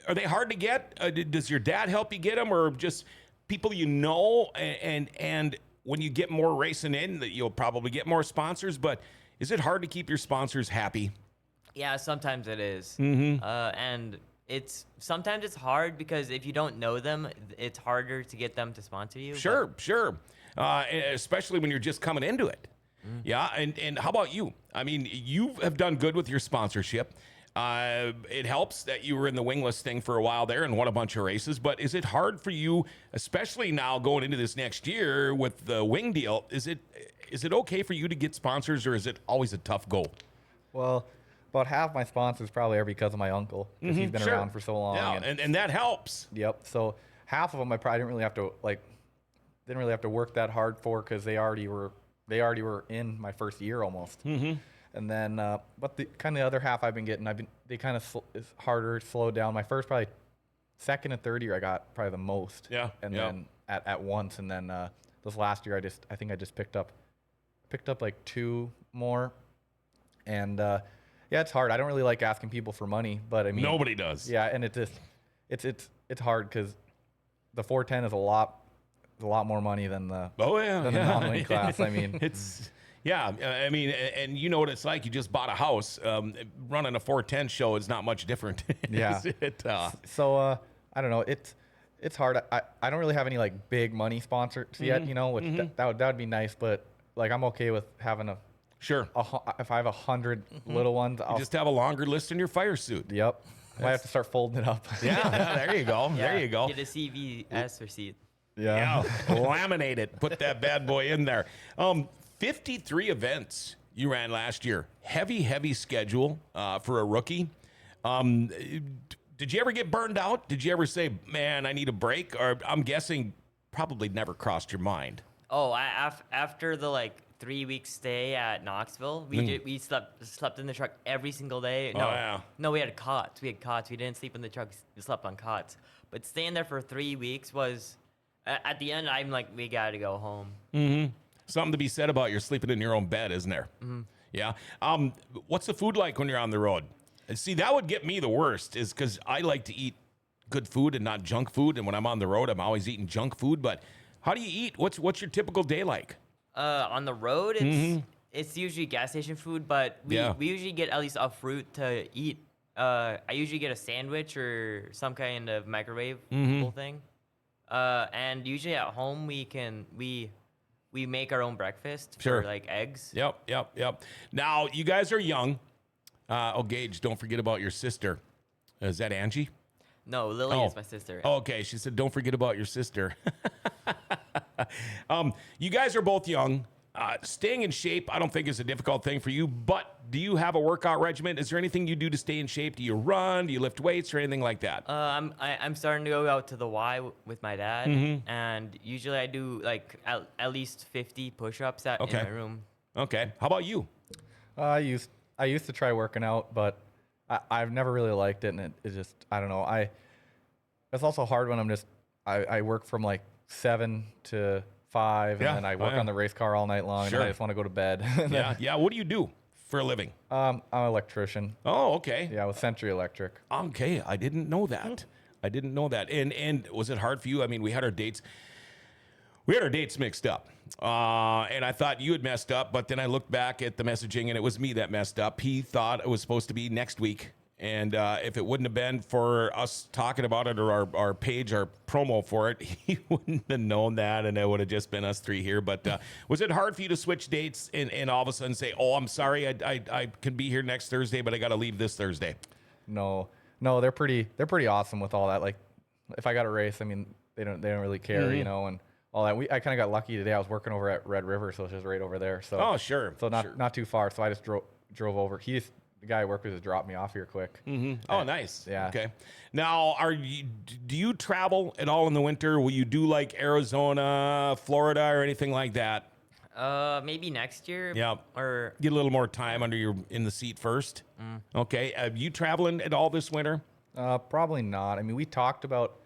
are they hard to get? Does your dad help you get them, or just people you know? And when you get more racing in, that you'll probably get more sponsors. But is it hard to keep your sponsors happy? Yeah, sometimes it is. And sometimes it's hard because if you don't know them, it's harder to get them to sponsor you. Sure. Especially when you're just coming into it. Yeah, and how about you? I mean, you have done good with your sponsorship. It helps that you were in the wingless thing for a while there and won a bunch of races, but is it hard for you, especially now going into this next year with the wing deal, is it okay for you to get sponsors, or is it always a tough go? Well, about half my sponsors probably are because of my uncle, because he's been around for so long. Yeah, and that helps. Yep. So half of them I probably didn't really have to didn't really have to work that hard for because they already were in my first year almost. And then, but the kind of the other half they kind of is harder, slowed down. My first probably second and third year I got probably the most. Yeah. And then at once, and then this last year I think I just picked up like 2 more, and yeah, it's hard. I don't really like asking people for money, but I mean Nobody does. Yeah, and it's hard because the 410 is a lot more money than the the non-wing class. I mean, it's I mean, and you know what it's like. You just bought a house. Running a 410 show is not much different. Yeah. Is it? So I don't know. It's hard. I don't really have any like big money sponsors yet, which that would be nice. But like I'm okay with having Sure. if I have 100 little ones, I'll Just have a longer list in your fire suit. Yep. I have to start folding it up. Yeah, there you go. There you go. Get a CVS receipt. Yeah. Laminate it. Put that bad boy in there. 53 events you ran last year. Heavy schedule for a rookie. Did you ever get burned out? Did you ever say, man, I need a break? Or I'm guessing probably never crossed your mind. Oh, after the 3-week stay at Knoxville, we slept in the truck every single day. No, we had cots. We didn't sleep in the truck. We slept on cots. But staying there for 3 weeks was, at the end, I'm like, we got to go home. Mm-hmm. Something to be said about you're sleeping in your own bed, isn't there? Mm-hmm. Yeah. What's the food like when you're on the road? See, that would get me the worst, is because I like to eat good food and not junk food. And when I'm on the road, I'm always eating junk food. But how do you eat? What's your typical day like? On the road, it's usually gas station food, but we usually get at least a fruit to eat. I usually get a sandwich or some kind of microwave thing. And usually at home we make our own breakfast for eggs. Yep. Now you guys are young. Gage, don't forget about your sister. Is that Angie? No, Lily is my sister. Oh, okay, she said don't forget about your sister. You guys are both young. Staying in shape, I don't think is a difficult thing for you, but do you have a workout regimen? Is there anything you do to stay in shape? Do you run? Do you lift weights or anything like that? I'm starting to go out to the Y with my dad, and usually I do at least 50 push-ups in my room. Okay. How about you? I used to try working out, but I've never really liked it, and it just, I don't know. It's also hard when I work from 7 to 5, and then I work on the race car all night long, and I just want to go to bed. Yeah. What do you do for a living? I'm an electrician. Oh, okay. Yeah, with Century Electric. Okay, I didn't know that. And was it hard for you? I mean, we had our dates mixed up. And I thought you had messed up, but then I looked back at the messaging and it was me that messed up. He thought it was supposed to be next week. And if it wouldn't have been for us talking about it, or our page, our promo for it, he wouldn't have known that, and it would have just been us 3 here. But was it hard for you to switch dates and all of a sudden say, oh, I'm sorry, I can be here next Thursday, but I got to leave this Thursday? No, they're pretty awesome with all that. Like, if I got a race, I mean, they don't really care, and all that. I kind of got lucky today. I was working over at Red River, so it's just right over there. So sure. So not too far. So I just drove over. The guy I work with just dropped me off here quick. Oh, nice. Yeah. Okay. Now, do you travel at all in the winter? Will you do Arizona, Florida, or anything like that? Maybe next year. Yeah. Or get a little more time under your in the seat first. Okay. You traveling at all this winter? Probably not. I mean, we talked about.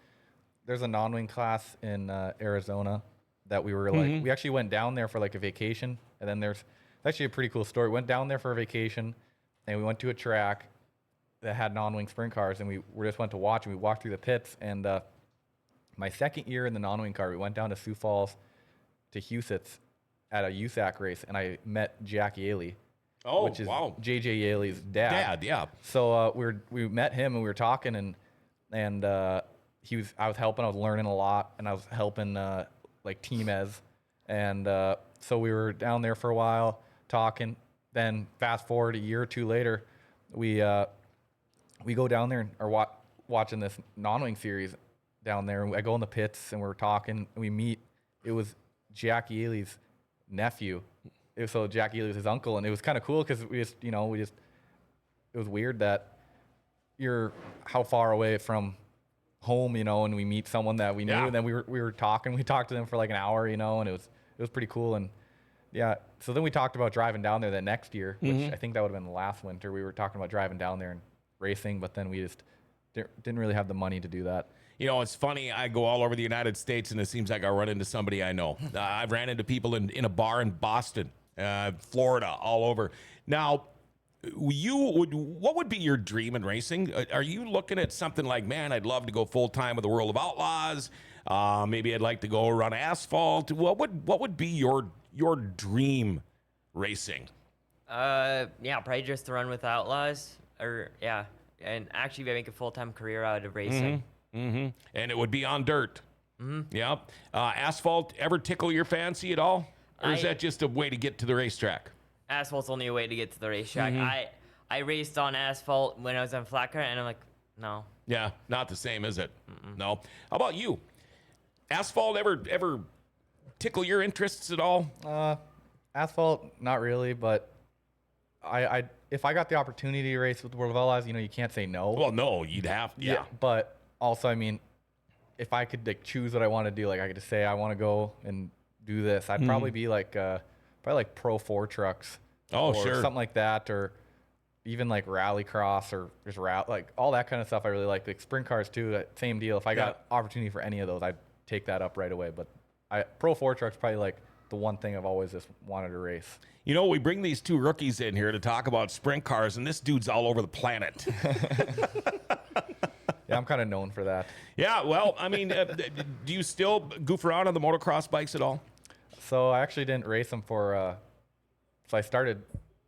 There's a non-wing class in Arizona that we were we actually went down there for a vacation, and then there's actually a pretty cool story. We went down there for a vacation, and we went to a track that had non-wing sprint cars, and we just went to watch, and we walked through the pits. And my second year in the non-wing car, we went down to Sioux Falls to Huset's at a USAC race, and I met Jack Yaley. Oh, which is wow. JJ Yaley's dad. Yeah. So we met him, and we were talking, and I was helping. I was learning a lot, and I was helping Team Ez, and so we were down there for a while talking. Then fast forward a year or two later, we go down there and are watching this non-wing series down there. And I go in the pits and we're talking. And we meet. It was Jack Yaley's nephew. So Jack Yaley was his uncle, and it was kind of cool because it was weird that you're how far away from home, and we meet someone that we knew, Yeah. and then we were talking. We talked to them for like an hour, and it was pretty cool. And yeah, so then we talked about driving down there the next year, which I think that would have been last winter. We were talking about driving down there and racing, but then we just didn't really have the money to do that. It's funny. I go all over the United States, and it seems like I run into somebody I know. I've ran into people in a bar in Boston, Florida, all over. Now, what would be your dream in racing? Are you looking at something like, man, I'd love to go full time with the World of Outlaws? Maybe I'd like to go run asphalt. What would be your dream racing? Probably just to run with Outlaws, and actually make a full-time career out of racing. And it would be on dirt. Yeah. Asphalt ever tickle your fancy at all? Or is that just a way to get to the racetrack? Asphalt's only a way to get to the racetrack. I raced on asphalt when I was on flat car, and I'm like, no. Yeah, not the same, is it? No. How about you? Asphalt ever tickle your interests at all? Asphalt, not really, but I if I got the opportunity to race with the World of Outlaws, you can't say no. Well, no, you'd have to. Yeah. But also, I mean, if I could choose what I want to do, like I could just say I want to go and do this, I'd probably be like Pro 4 trucks. Oh, or sure. something like that, or even like rallycross or just like all that kind of stuff. I really like sprint cars too. Same deal. If I got opportunity for any of those, I'd take that up right away. But Pro 4 trucks probably like the one thing I've always just wanted to race. We bring these two rookies in here to talk about sprint cars, and this dude's all over the planet. Yeah, I'm kind of known for that. Yeah, well, I mean, do you still goof around on the motocross bikes at all? So I actually didn't race them so I started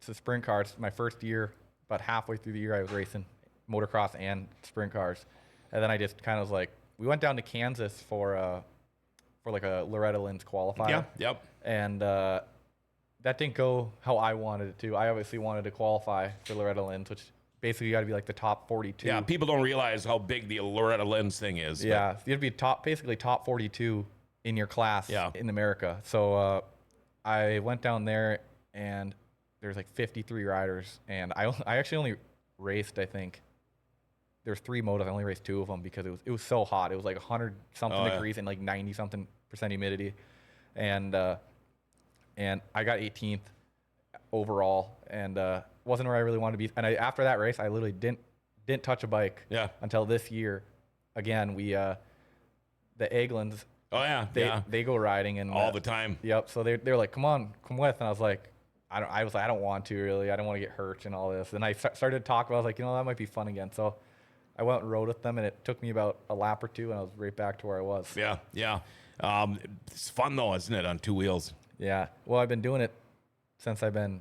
the sprint cars my first year. About halfway through the year, I was racing motocross and sprint cars. And then I just kind of was like, we went down to Kansas for like a Loretta Lynn's qualifier. Yeah, yep. And that didn't go how I wanted it to. I obviously wanted to qualify for Loretta Lynn's, which basically you got to be like the top 42. Yeah, people don't realize how big the Loretta Lynn's thing is. Yeah, you have to be basically top 42 in your class in America. So I went down there, and there's like 53 riders, and I actually only raced, I think, there's 3 motos. I only raced 2 of them because it was so hot. It was like 100 something degrees and like 90 something % humidity, and I got 18th overall, and wasn't where I really wanted to be. And after that race, I literally didn't touch a bike until this year. Again, we the Eglins. Oh yeah, they go riding and all the time. Yep. So they're like, come on, come with, and I was like, I don't want to really. I don't want to get hurt and all this. And I started to talk about. I was like, that might be fun again. So I went and rode with them, and it took me about a lap or 2, and I was right back to where I was. Yeah. It's fun though, isn't it, on 2 wheels? Yeah. Well, I've been doing it since I've been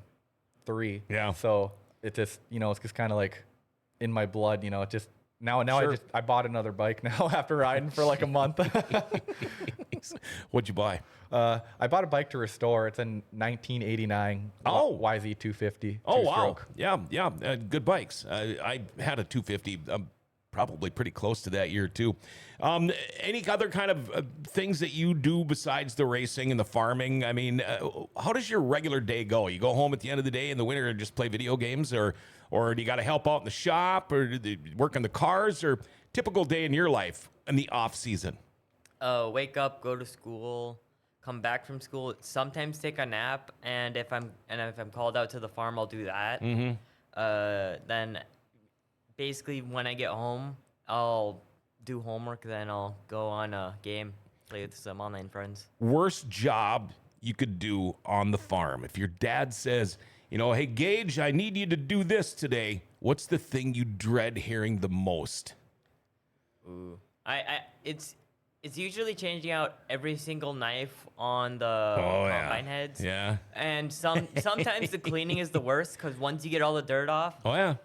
3. Yeah. So it just, it's just kind of like in my blood, it just now Sure. I bought another bike now after riding for like a month. What'd you buy? I bought a bike to restore. It's a 1989 YZ250. Oh, wow. two-stroke. Yeah. Good bikes. I had a 250. Probably pretty close to that year too. Any other kind of things that you do besides the racing and the farming? I mean, how does your regular day go? You go home at the end of the day in the winter and just play video games, or do you got to help out in the shop, or do you work on the cars, or typical day in your life in the off season? Wake up, go to school, come back from school, sometimes take a nap, and if I'm called out to the farm, I'll do that. Then basically when I get home, I'll do homework, then I'll go on a game, play with some online friends. Worst job you could do on the farm. If your dad says, hey, Gage, I need you to do this today, what's the thing you dread hearing the most? Ooh. It's usually changing out every single knife on the combine heads. Yeah. And sometimes the cleaning is the worst, because once you get all the dirt off, Oh, yeah.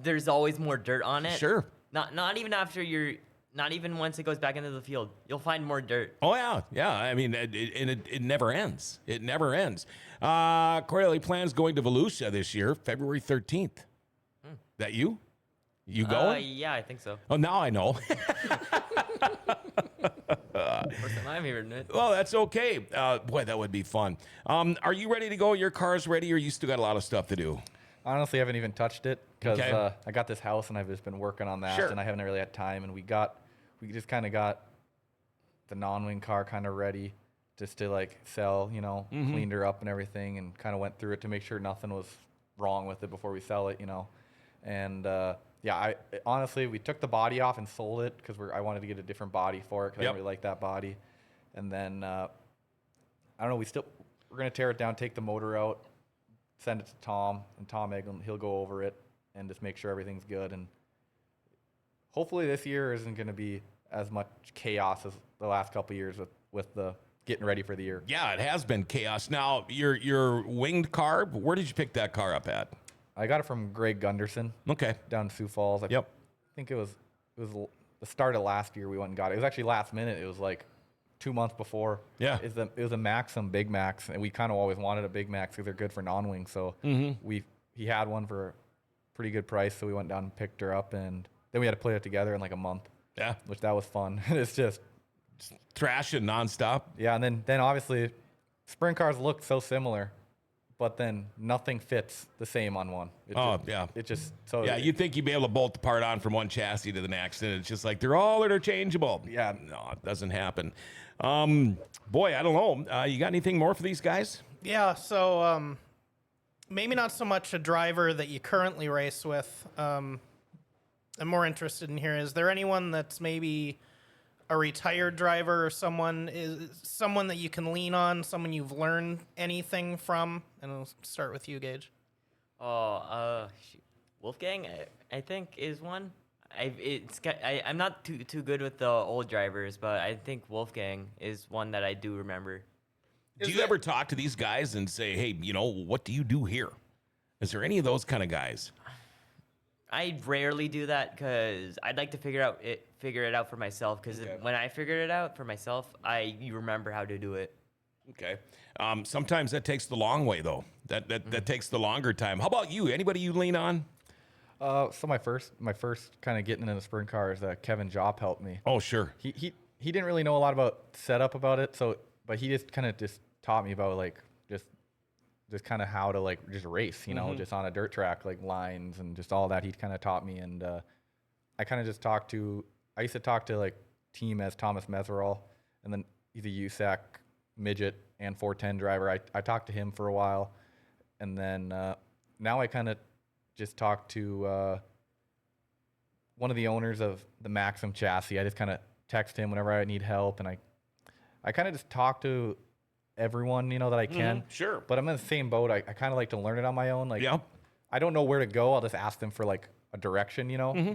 there's always more dirt on it. Sure. Not even once it goes back into the field, you'll find more dirt. Oh, yeah. I mean, it never ends. It never ends. Corey plans going to Volusia this year, February 13th. That you? You going? Yeah, I think so. Oh, now I know. First time I'm hearing it. Well, that's okay. Boy, that would be fun. Are you ready to go? Your car's ready, or you still got a lot of stuff to do? Honestly, I haven't even touched it because Okay. I got this house and I've just been working on that, Sure. and I haven't really had time. And we got we just kind of got the non-wing car kind of ready just to like sell, cleaned her up and everything, and kind of went through it to make sure nothing was wrong with it before we sell it, And honestly, we took the body off and sold it because I wanted to get a different body for it because I didn't really like that body. And then I don't know, we're gonna tear it down, take the motor out, send it to Tom, and Tom Eglin, he'll go over it and just make sure everything's good. And hopefully this year isn't gonna be as much chaos as the last couple of years with the getting ready for the year. Yeah, it has been chaos. Now, your winged car, where did you pick that car up at? I got it from Greg Gunderson. Okay. Down in Sioux Falls. I think it was the start of last year we went and got it. It was actually last minute. It was like 2 months before. Yeah. It was a Maxim Big Max, and we kind of always wanted a Big Max because they're good for non-wing. So he had one for a pretty good price, so we went down and picked her up, and then we had to put it together in like a month. Yeah. Which that was fun. It's just trashing nonstop. Yeah, and then obviously sprint cars look so similar, but then nothing fits the same on one. It just so yeah. You'd think you'd be able to bolt the part on from one chassis to the next, and it's just like they're all interchangeable. Yeah, no, it doesn't happen. Boy, I don't know. You got anything more for these guys? Yeah, so maybe not so much a driver that you currently race with. I'm more interested in here. Is there anyone that's maybe a retired driver or someone that you can lean on, someone you've learned anything from? And I'll start with you, Gage. Wolfgang, I think is one. I'm not too good with the old drivers, but I think Wolfgang is one that I do remember. Do you ever talk to these guys and say, hey, what do you do here? Is there any of those kind of guys? I rarely do that because I'd like to figure it out for myself. Because when I figured it out for myself, you remember how to do it. Okay. Sometimes that takes the long way, though. That takes the longer time. How about you? Anybody you lean on? So my first kind of getting into the sprint cars, Kevin Jopp helped me. Oh, sure. He didn't really know a lot about setup about it, but he just kind of taught me about like just kind of how to just race, just on a dirt track, like lines and just all that. He kind of taught me, and I kind of just I used to talk to like team as Thomas Meserol, and then he's a USAC midget and 410 driver. I talked to him for a while, and then now I kind of just talked to one of the owners of the Maxim chassis. I just kind of text him whenever I need help, and I kind of just talk to everyone that I can. Sure. But I'm in the same boat. I kind of like to learn it on my own. I don't know where to go. I'll just ask them for like a direction,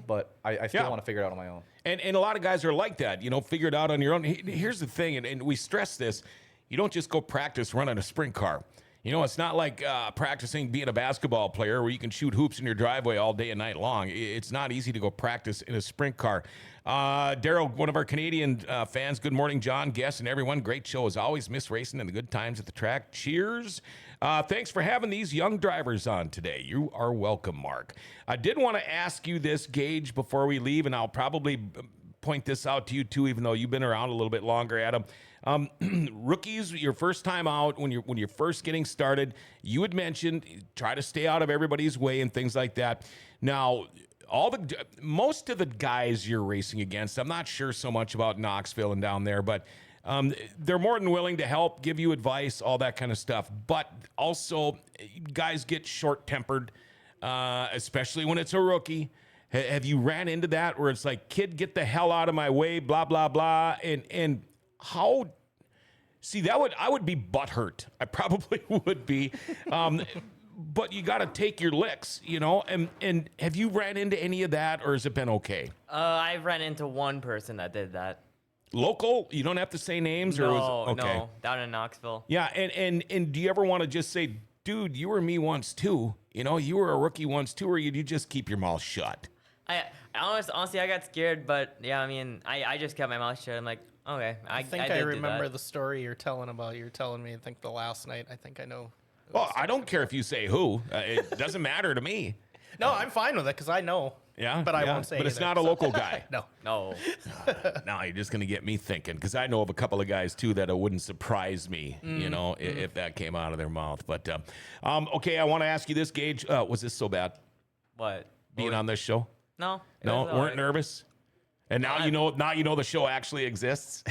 but I still want to figure it out on my own. And a lot of guys are like that, figure it out on your own. Here's the thing, and we stress this. You don't just go practice running a sprint car. It's not like practicing being a basketball player where you can shoot hoops in your driveway all day and night long. It's not easy to go practice in a sprint car. Daryl, one of our Canadian fans, good morning, John, Guess, and everyone. Great show as always. Miss racing and the good times at the track. Cheers. Thanks for having these young drivers on today. You are welcome, Mark. I did want to ask you this, Gage, before we leave, and I'll probably point this out to you too, even though you've been around a little bit longer, Adam. Rookies, your first time out, when you're first getting started, you had mentioned try to stay out of everybody's way and things like that. Now, most of the guys you're racing against, I'm not sure so much about Knoxville and down there, but they're more than willing to help, give you advice, all that kind of stuff. But also, guys get short-tempered, especially when it's a rookie. Have you ran into that where it's like, kid, get the hell out of my way, blah, blah, blah, and how? See, I would be butthurt. I probably would be. But you got to take your licks, and have you ran into any of that, or has it been okay? I've ran into one person that did that. Local? You don't have to say names? No, down in Knoxville. Yeah, and do you ever want to just say, dude, you were me once too? You were a rookie once too, or you just keep your mouth shut? Honestly, I got scared, but yeah, I mean, I just kept my mouth shut. I'm like, okay. I think I remember the story you're telling about. You're telling me, I think the last night. I think I know. Well, I don't care if you say who. It doesn't matter to me. No, I'm fine with it because I know. Yeah, but I won't say. But it's either, not a local guy. No. Now you're just gonna get me thinking, because I know of a couple of guys too that it wouldn't surprise me, if that came out of their mouth. But okay, I want to ask you this, Gage. Was this so bad? What? Being on this show? No. No, weren't nervous. And now you know the show actually exists.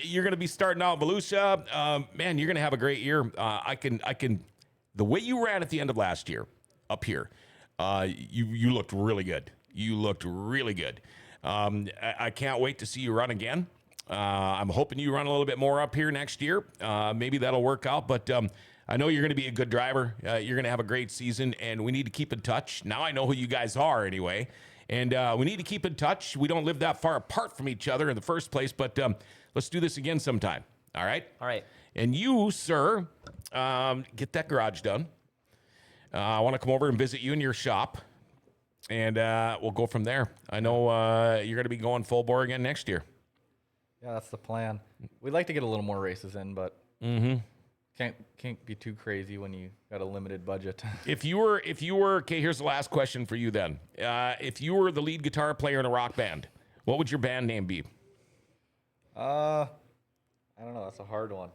You're going to be starting out Volusia. Man, you're going to have a great year. I can. The way you ran at the end of last year up here, you looked really good. You looked really good. I can't wait to see you run again. I'm hoping you run a little bit more up here next year. Maybe that'll work out. But I know you're going to be a good driver. You're going to have a great season, and we need to keep in touch. Now I know who you guys are anyway, and we need to keep in touch. We don't live that far apart from each other in the first place, but let's do this again sometime. All right? All right. And you, sir, get that garage done. I want to come over and visit you in your shop, and we'll go from there. I know you're going to be going full bore again next year. Yeah, that's the plan. We'd like to get a little more races in, but can't be too crazy when you got a limited budget. If you were, okay, here's the last question for you then. If you were the lead guitar player in a rock band, what would your band name be? I don't know. That's a hard one.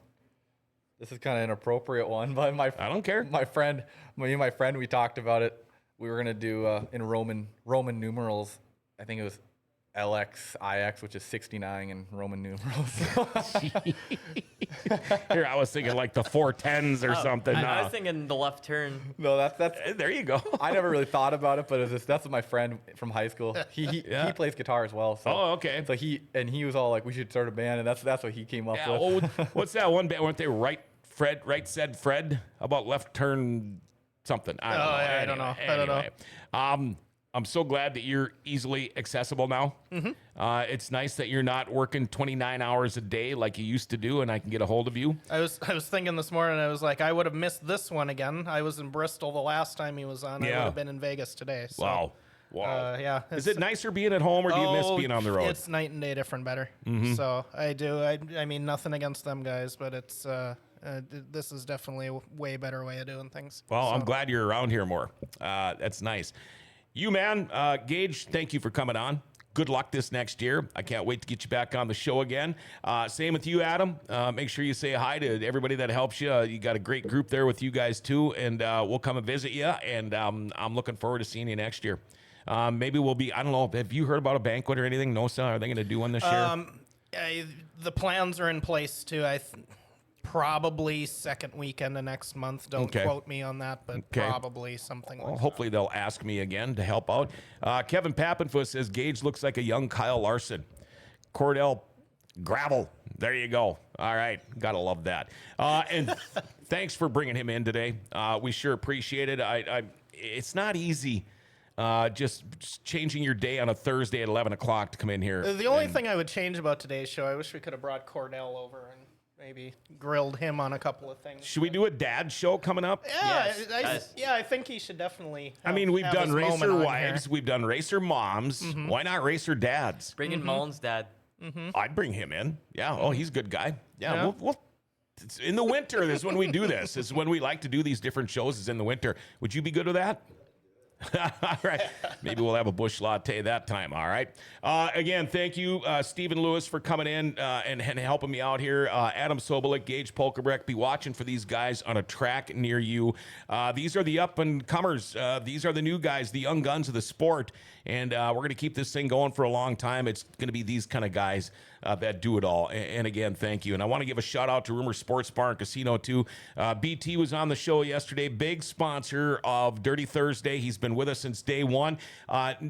This is kind of an inappropriate one, but I don't care. My friend, we talked about it. We were gonna do in Roman numerals. I think it was LXIX, which is 69 in Roman numerals. Here, I was thinking like the 410s or something. I was thinking the left turn. No, that's There you go. I never really thought about it, but that's what my friend from high school. He plays guitar as well. So, Oh, okay. So he was all like, we should start a band, and that's what he came up Yeah, with. what's that one band? Weren't they right said Fred? About left turn something. I don't know. yeah, I don't know. I don't know. Anyway, I'm so glad that you're easily accessible now. It's nice that you're not working 29 hours a day like you used to do, and I can get a hold of you. I was thinking this morning, I was like, I would have missed this one again. I was in Bristol the last time he was on. I Yeah. would have been in Vegas today. So, Wow. yeah. Is it nicer being at home, or do you miss being on the road? It's night and day different better. So I do. I mean, nothing against them guys, but it's this is definitely a way better way of doing things. Well, so. I'm glad you're around here more. That's nice. You, man, Gage, thank you for coming on. Good luck this next year. I can't wait to get you back on the show again. Same with you, Adam. Make sure you say hi to everybody that helps you. You got a great group there with you guys, too, and we'll come and visit you, and I'm looking forward to seeing you next year. Maybe we'll be, I don't know, have you heard about a banquet or anything? Nosa, are they going to do one this year? The plans are in place, too. Probably second weekend of next month. Don't quote me on that, but probably something like that. Hopefully they'll ask me again to help out. Kevin Pappenfuss says, Gage looks like a young Kyle Larson. Cordell Gravel. There you go. All right. Got to love that. And thanks for bringing him in today. We sure appreciate it. It's not easy just changing your day on a Thursday at 11 o'clock to come in here. The only thing I would change about today's show, I wish we could have brought Cordell over and maybe grilled him on a couple of things. Should we do a dad show coming up? Yeah, I think he should definitely. I mean, we've have done his moment racer on wives, here. we've done racer moms. Why not racer dads? Bring in Mullen's dad. I'd bring him in. Yeah. Oh, he's a good guy. Yeah. Yeah. We'll it's in the winter. This is when we do this. This is when we like to do these different shows. Is in the winter. Would you be good with that? All right. Maybe we'll have a bush latte that time. All right. Again, thank you, Stephen Lewis, for coming in and helping me out here. Adam Sobolik, Gage Pulkrabek. Be watching for these guys on a track near you. These are the up-and-comers. These are the new guys, the young guns of the sport. And we're going to keep this thing going for a long time. It's going to be these kind of guys that do it all. And again, thank you. And I want to give a shout out to Rumor Sports Bar and Casino, too. BT was on the show yesterday, big sponsor of Dirty Thursday. He's been with us since day one.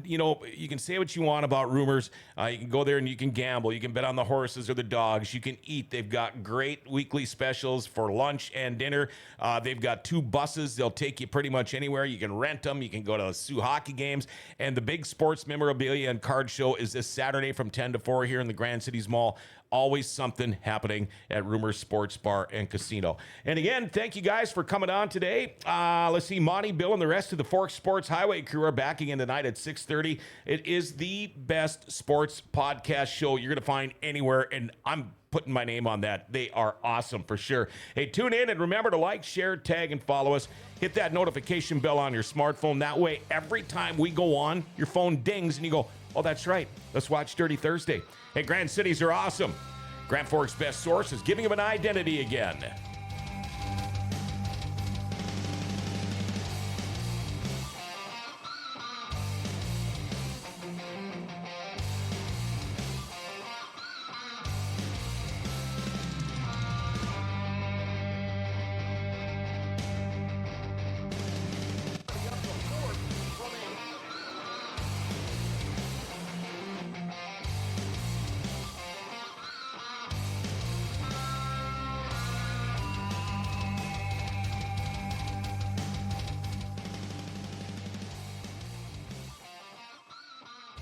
You know, you can say what you want about Rumors. You can go there and you can gamble. You can bet on the horses or the dogs. You can eat. They've got great weekly specials for lunch and dinner. They've got 2 buses. They'll take you pretty much anywhere. You can rent them. You can go to Sioux hockey games. And the big sports memorabilia and card show is this Saturday from 10 to 4 here in the Grand Cities Mall. Always something happening at Rumor Sports Bar and Casino. And again, thank you guys for coming on today. Let's see, Monty, Bill, and the rest of the Fork Sports Highway crew are back again tonight at 6:30. It is the best sports podcast show you're going to find anywhere, and I'm putting my name on that. They are awesome for sure. Hey, tune in and remember to like, share, tag, and follow us. Hit that notification bell on your smartphone. That way, every time we go on, your phone dings and you go, oh, that's right. Let's watch Dirty Thursday. Hey, Grand Cities are awesome. Grand Forks' best source is giving them an identity again.